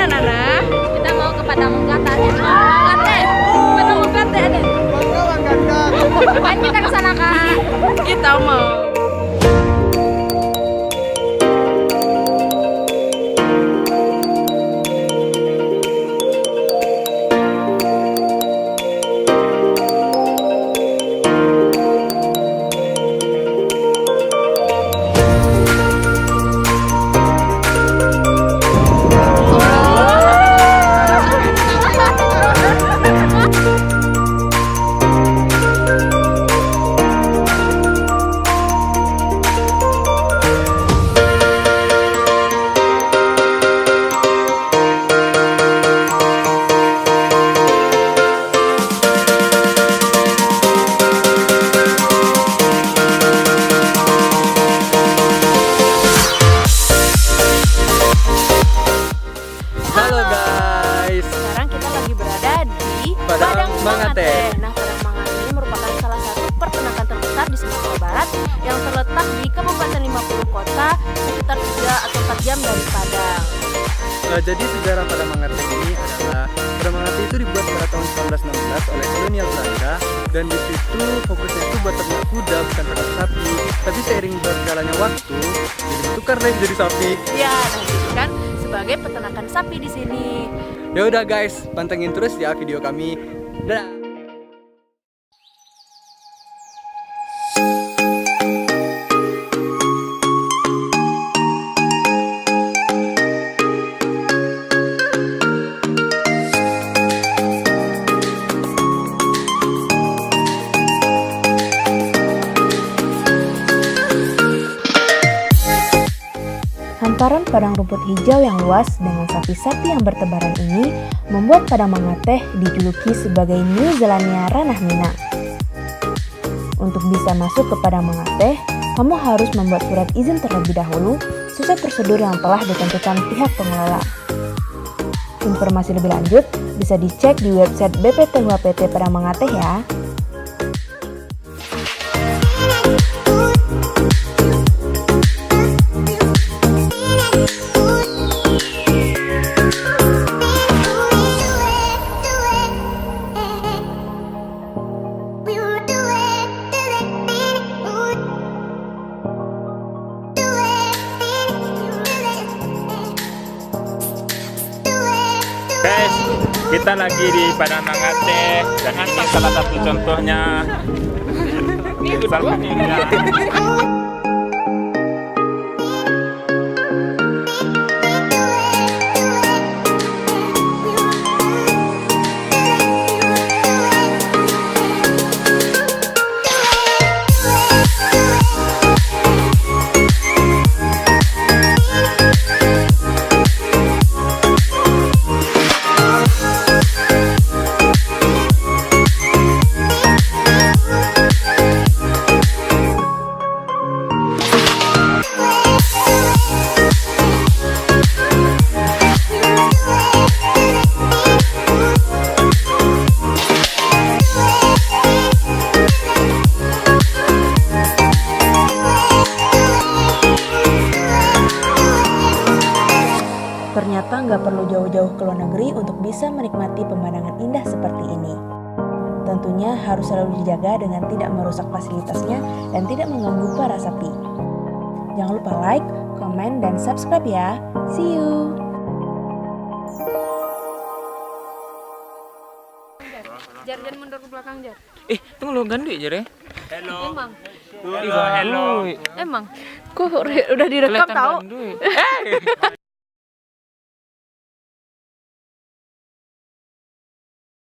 mana Nana? Kita mau ke Padang Menggata. Menggata. Padang Menggata deh. Ngapain kita ke sana, Kak? Kita mau. Halo guys. Sekarang kita lagi berada di Padang Mangate. Nah, Padang Mangate ini merupakan salah satu peternakan terbesar di Sumatera Barat yang terletak di Kabupaten 50 Kota, sekitar 3 atau 4 jam dari Padang. Jadi sejarah Padang Mangate ini adalah Padang Mangate itu dibuat pada tahun 1916 oleh kolonial Belanda, dan di situ fokusnya itu buat ternak kuda bukan ternak sapi. Tapi seiring berjalannya waktu jadi tukar deh jadi sapi. Ya, nah itu kan sebagai peternakan sapi di sini. Ya udah guys, pantengin terus ya video kami. Dadah. Hamparan padang rumput hijau yang luas dengan sapi-sapi yang bertebaran ini membuat Padang Mangate dijuluki sebagai New Zealandnya Ranah Minang. Untuk bisa masuk ke Padang Mangate, kamu harus membuat surat izin terlebih dahulu sesuai prosedur yang telah ditentukan pihak pengelola. Informasi lebih lanjut bisa dicek di website BPTUHPT Padang Mangate ya. Guys, kita lagi di Padang Mangate dan ini salah satu contohnya. Salah satunya. Ternyata nggak perlu jauh-jauh ke luar negeri untuk bisa menikmati pemandangan indah seperti ini. Tentunya harus selalu dijaga dengan tidak merusak fasilitasnya dan tidak mengganggu para sapi. Jangan lupa like, komen, dan subscribe ya. See you! Jar, jangan mundur ke belakang, Jar. Tunggu lu ganti aja deh. Emang? Hello. Emang? Kok udah direkam tahu?